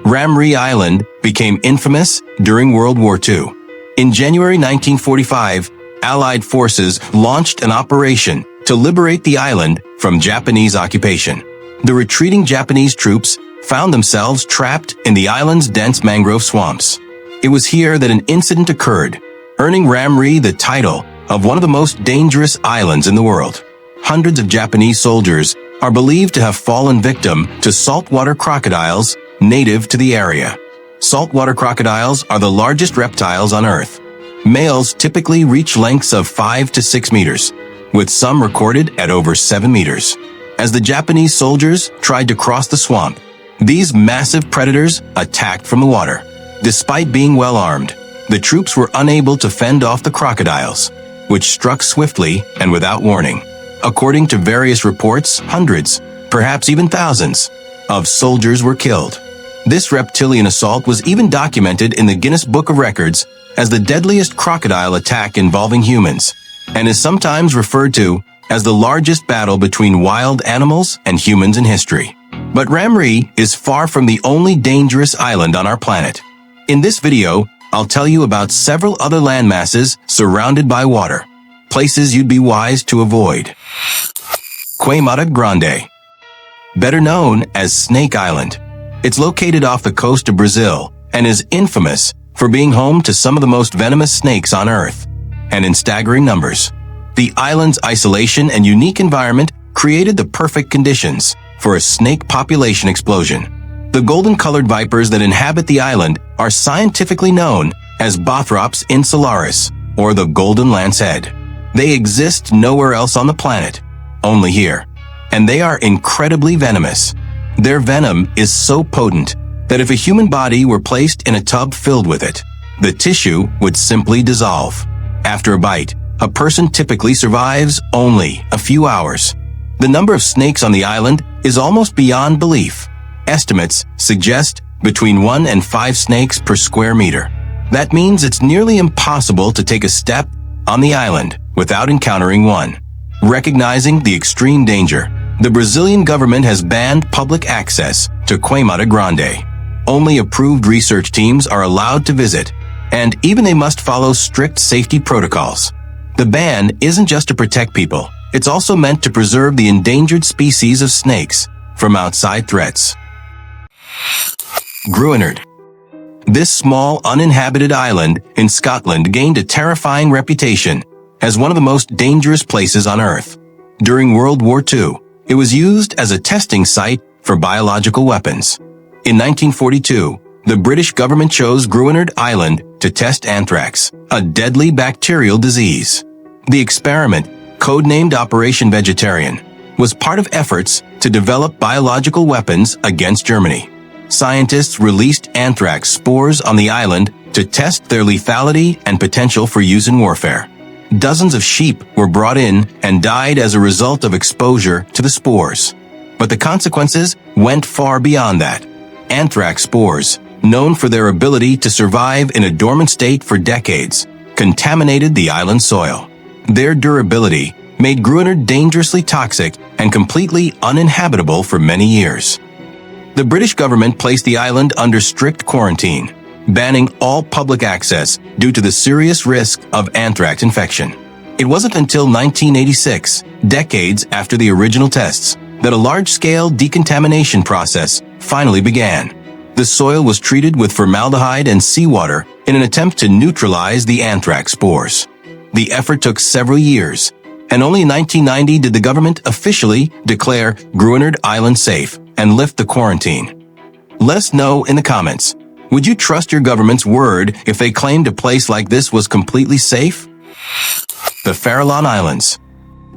Ramree Island became infamous during World War II. In January 1945, Allied forces launched an operation to liberate the island from Japanese occupation. The retreating Japanese troops found themselves trapped in the island's dense mangrove swamps. It was here that an incident occurred, earning Ramree the title of one of the most dangerous islands in the world. Hundreds of Japanese soldiers are believed to have fallen victim to saltwater crocodiles native to the area. Saltwater crocodiles are the largest reptiles on Earth. Males typically reach lengths of 5 to 6 meters, with some recorded at over 7 meters. As the Japanese soldiers tried to cross the swamp, these massive predators attacked from the water. Despite being well armed, the troops were unable to fend off the crocodiles, which struck swiftly and without warning. According to various reports, hundreds, perhaps even thousands, of soldiers were killed. This reptilian assault was even documented in the Guinness Book of Records as the deadliest crocodile attack involving humans, and is sometimes referred to as the largest battle between wild animals and humans in history. But Ramree is far from the only dangerous island on our planet. In this video, I'll tell you about several other landmasses surrounded by water, places you'd be wise to avoid. Queimada Grande, better known as Snake Island. It's located off the coast of Brazil and is infamous for being home to some of the most venomous snakes on Earth, and in staggering numbers. The island's isolation and unique environment created the perfect conditions for a snake population explosion. The golden-colored vipers that inhabit the island are scientifically known as Bothrops insularis, or the golden lancehead. They exist nowhere else on the planet, only here, and they are incredibly venomous. Their venom is so potent that if a human body were placed in a tub filled with it, the tissue would simply dissolve. After a bite, a person typically survives only a few hours. The number of snakes on the island is almost beyond belief. Estimates suggest between 1 and 5 snakes per square meter. That means it's nearly impossible to take a step on the island without encountering one. Recognizing the extreme danger, the Brazilian government has banned public access to Queimada Grande. Only approved research teams are allowed to visit, and even they must follow strict safety protocols. The ban isn't just to protect people, it's also meant to preserve the endangered species of snakes from outside threats. Gruinard. This small, uninhabited island in Scotland gained a terrifying reputation as one of the most dangerous places on Earth. During World War II, it was used as a testing site for biological weapons. In 1942, the British government chose Gruinard Island to test anthrax, a deadly bacterial disease. The experiment, codenamed Operation Vegetarian, was part of efforts to develop biological weapons against Germany. Scientists released anthrax spores on the island to test their lethality and potential for use in warfare. Dozens of sheep were brought in and died as a result of exposure to the spores. But the consequences went far beyond that. Anthrax spores, known for their ability to survive in a dormant state for decades, contaminated the island's soil. Their durability made Gruinard dangerously toxic and completely uninhabitable for many years. The British government placed the island under strict quarantine, banning all public access due to the serious risk of anthrax infection. It wasn't until 1986, decades after the original tests, that a large-scale decontamination process finally began. The soil was treated with formaldehyde and seawater in an attempt to neutralize the anthrax spores. The effort took several years, and only in 1990 did the government officially declare Gruinard Island safe and lift the quarantine. Let us know in the comments. Would you trust your government's word if they claimed a place like this was completely safe? The Farallon Islands.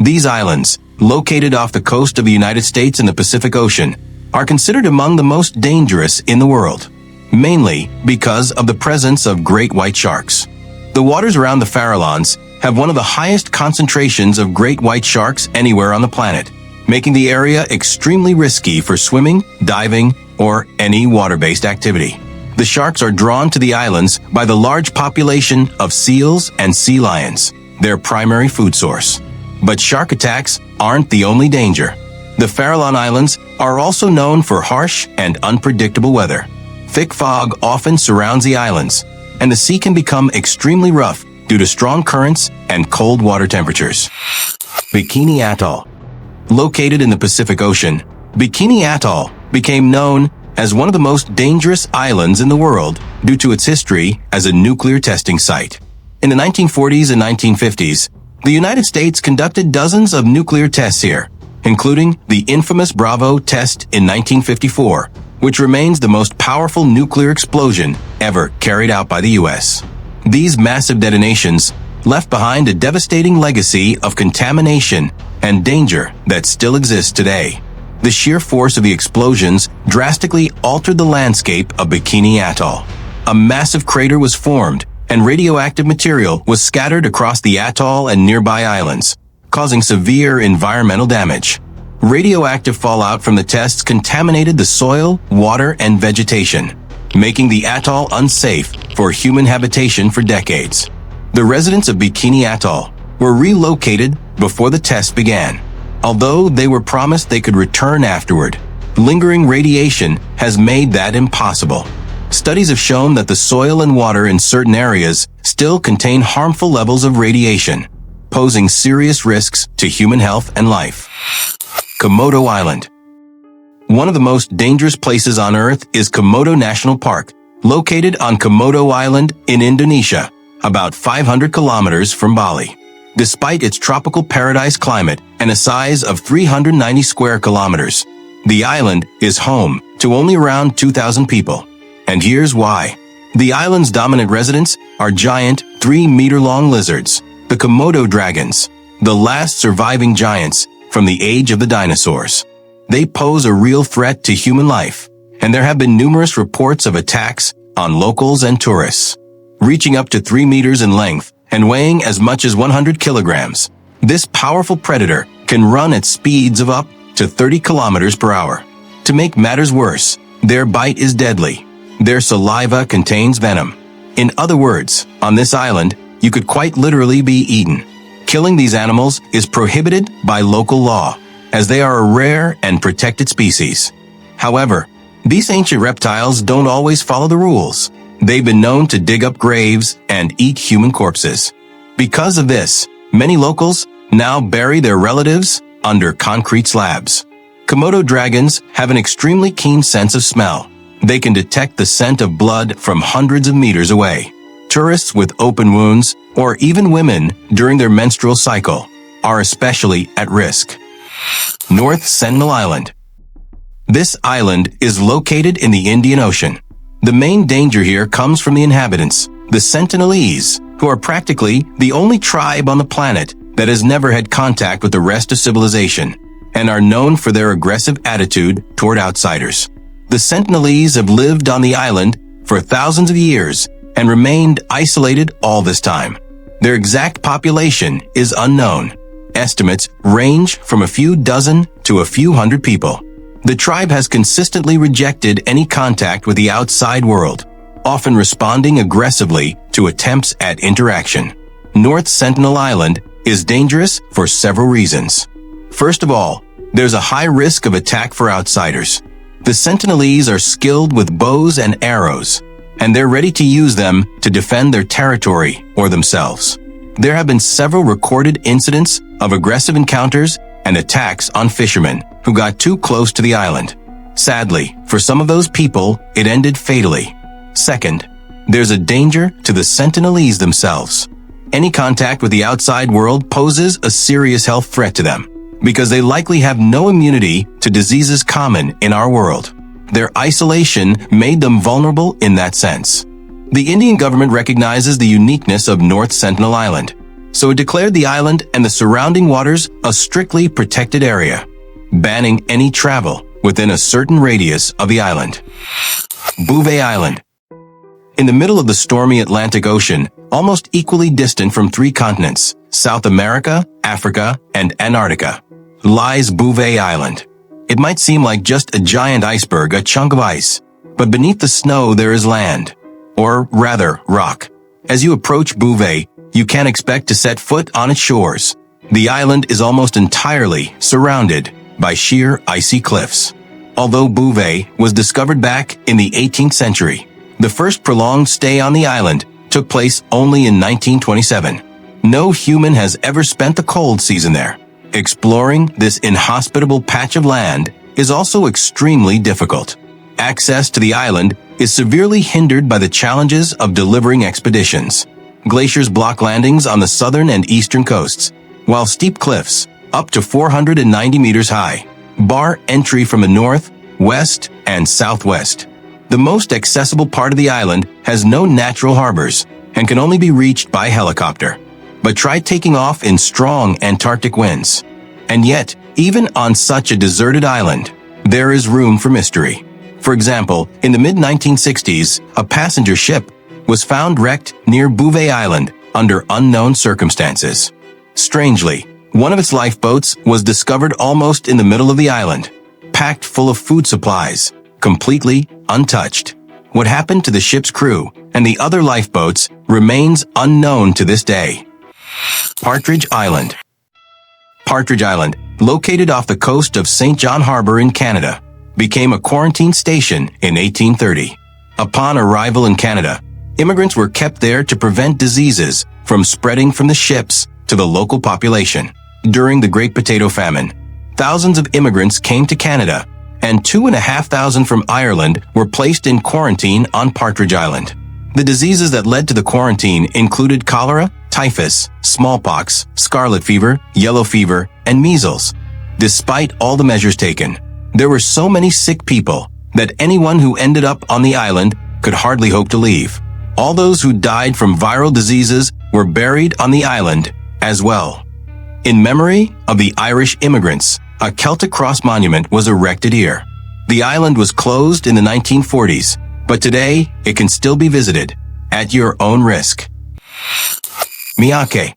These islands, located off the coast of the United States in the Pacific Ocean, are considered among the most dangerous in the world, mainly because of the presence of great white sharks. The waters around the Farallons have one of the highest concentrations of great white sharks anywhere on the planet, making the area extremely risky for swimming, diving, or any water-based activity. The sharks are drawn to the islands by the large population of seals and sea lions, their primary food source. But shark attacks aren't the only danger. The Farallon Islands are also known for harsh and unpredictable weather. Thick fog often surrounds the islands, and the sea can become extremely rough due to strong currents and cold water temperatures. Bikini Atoll. Located in the Pacific Ocean, Bikini Atoll became known as one of the most dangerous islands in the world due to its history as a nuclear testing site. In the 1940s and 1950s, the United States conducted dozens of nuclear tests here, including the infamous Bravo test in 1954, which remains the most powerful nuclear explosion ever carried out by the U.S. These massive detonations left behind a devastating legacy of contamination and danger that still exists today. The sheer force of the explosions drastically altered the landscape of Bikini Atoll. A massive crater was formed, and radioactive material was scattered across the atoll and nearby islands, causing severe environmental damage. Radioactive fallout from the tests contaminated the soil, water, and vegetation, making the atoll unsafe for human habitation for decades. The residents of Bikini Atoll were relocated before the tests began. Although they were promised they could return afterward, lingering radiation has made that impossible. Studies have shown that the soil and water in certain areas still contain harmful levels of radiation, posing serious risks to human health and life. Komodo Island. One of the most dangerous places on Earth is Komodo National Park, located on Komodo Island in Indonesia, about 500 kilometers from Bali. Despite its tropical paradise climate and a size of 390 square kilometers, the island is home to only around 2,000 people. And here's why. The island's dominant residents are giant 3-meter-long lizards, the Komodo dragons, the last surviving giants from the age of the dinosaurs. They pose a real threat to human life, and there have been numerous reports of attacks on locals and tourists. Reaching up to 3 meters in length and weighing as much as 100 kilograms, this powerful predator can run at speeds of up to 30 kilometers per hour. To make matters worse, their bite is deadly. Their saliva contains venom. In other words, on this island, you could quite literally be eaten. Killing these animals is prohibited by local law, as they are a rare and protected species. However, these ancient reptiles don't always follow the rules. They've been known to dig up graves and eat human corpses. Because of this, many locals now bury their relatives under concrete slabs. Komodo dragons have an extremely keen sense of smell. They can detect the scent of blood from hundreds of meters away. Tourists with open wounds, or even women during their menstrual cycle, are especially at risk. North Sentinel Island. This island is located in the Indian Ocean. The main danger here comes from the inhabitants, the Sentinelese, who are practically the only tribe on the planet that has never had contact with the rest of civilization, and are known for their aggressive attitude toward outsiders. The Sentinelese have lived on the island for thousands of years and remained isolated all this time. Their exact population is unknown. Estimates range from a few dozen to a few hundred people. The tribe has consistently rejected any contact with the outside world, often responding aggressively to attempts at interaction. North Sentinel Island is dangerous for several reasons. First of all, there's a high risk of attack for outsiders. The Sentinelese are skilled with bows and arrows, and they're ready to use them to defend their territory or themselves. There have been several recorded incidents of aggressive encounters and attacks on fishermen who got too close to the island. Sadly, for some of those people, it ended fatally. Second, there's a danger to the Sentinelese themselves. Any contact with the outside world poses a serious health threat to them, because they likely have no immunity to diseases common in our world. Their isolation made them vulnerable in that sense. The Indian government recognizes the uniqueness of North Sentinel Island, so it declared the island and the surrounding waters a strictly protected area, banning any travel within a certain radius of the island. Bouvet Island. In the middle of the stormy Atlantic Ocean, almost equally distant from 3 continents, South America, Africa, and Antarctica, lies Bouvet Island. It might seem like just a giant iceberg, a chunk of ice, but beneath the snow there is land, or rather, rock. As you approach Bouvet, you can't expect to set foot on its shores. The island is almost entirely surrounded by sheer icy cliffs. Although Bouvet was discovered back in the 18th century, the first prolonged stay on the island took place only in 1927. No human has ever spent the cold season there. Exploring this inhospitable patch of land is also extremely difficult. Access to the island is severely hindered by the challenges of delivering expeditions. Glaciers block landings on the southern and eastern coasts, while steep cliffs, up to 490 meters high, bar entry from the north, west, and southwest. The most accessible part of the island has no natural harbors and can only be reached by helicopter. But try taking off in strong Antarctic winds. And yet, even on such a deserted island, there is room for mystery. For example, in the mid-1960s, a passenger ship was found wrecked near Bouvet Island under unknown circumstances. Strangely, one of its lifeboats was discovered almost in the middle of the island, packed full of food supplies, completely untouched. What happened to the ship's crew and the other lifeboats remains unknown to this day. Partridge Island. Partridge Island, located off the coast of St. John Harbor in Canada, became a quarantine station in 1830. Upon arrival in Canada, immigrants were kept there to prevent diseases from spreading from the ships to the local population. During the Great Potato Famine, thousands of immigrants came to Canada, and 2,500 from Ireland were placed in quarantine on Partridge Island. The diseases that led to the quarantine included cholera, typhus, smallpox, scarlet fever, yellow fever, and measles. Despite all the measures taken, there were so many sick people that anyone who ended up on the island could hardly hope to leave. All those who died from viral diseases were buried on the island as well. In memory of the Irish immigrants, a Celtic cross monument was erected here. The island was closed in the 1940s, but today it can still be visited at your own risk. Miyake.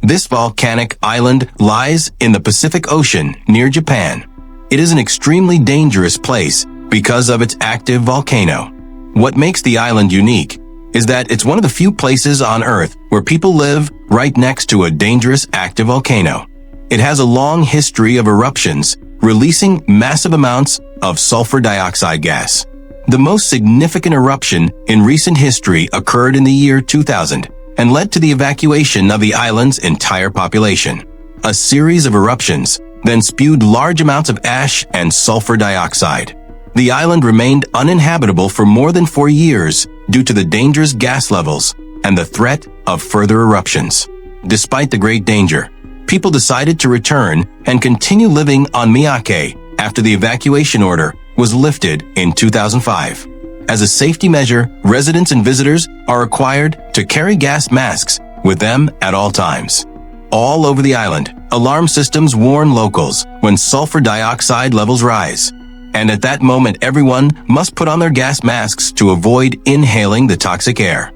This volcanic island lies in the Pacific Ocean near Japan. It is an extremely dangerous place because of its active volcano. What makes the island unique is that it's one of the few places on Earth where people live right next to a dangerous active volcano. It has a long history of eruptions, releasing massive amounts of sulfur dioxide gas. The most significant eruption in recent history occurred in the year 2000 and led to the evacuation of the island's entire population. A series of eruptions then spewed large amounts of ash and sulfur dioxide. The island remained uninhabitable for more than 4 years due to the dangerous gas levels and the threat of further eruptions. Despite the great danger, people decided to return and continue living on Miyake after the evacuation order was lifted in 2005. As a safety measure, residents and visitors are required to carry gas masks with them at all times. All over the island, alarm systems warn locals when sulfur dioxide levels rise. And at that moment, everyone must put on their gas masks to avoid inhaling the toxic air.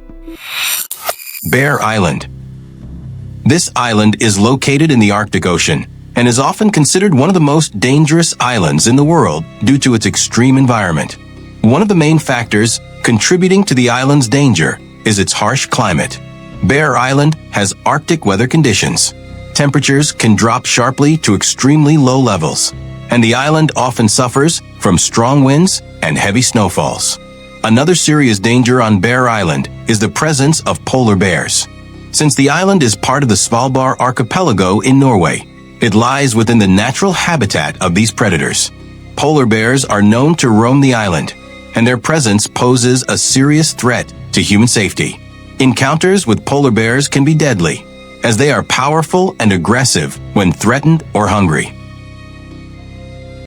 Bear Island. This island is located in the Arctic Ocean and is often considered one of the most dangerous islands in the world due to its extreme environment. One of the main factors contributing to the island's danger is its harsh climate. Bear Island has Arctic weather conditions. Temperatures can drop sharply to extremely low levels, and the island often suffers from strong winds and heavy snowfalls. Another serious danger on Bear Island is the presence of polar bears. Since the island is part of the Svalbard archipelago in Norway, it lies within the natural habitat of these predators. Polar bears are known to roam the island, and their presence poses a serious threat to human safety. Encounters with polar bears can be deadly, as they are powerful and aggressive when threatened or hungry.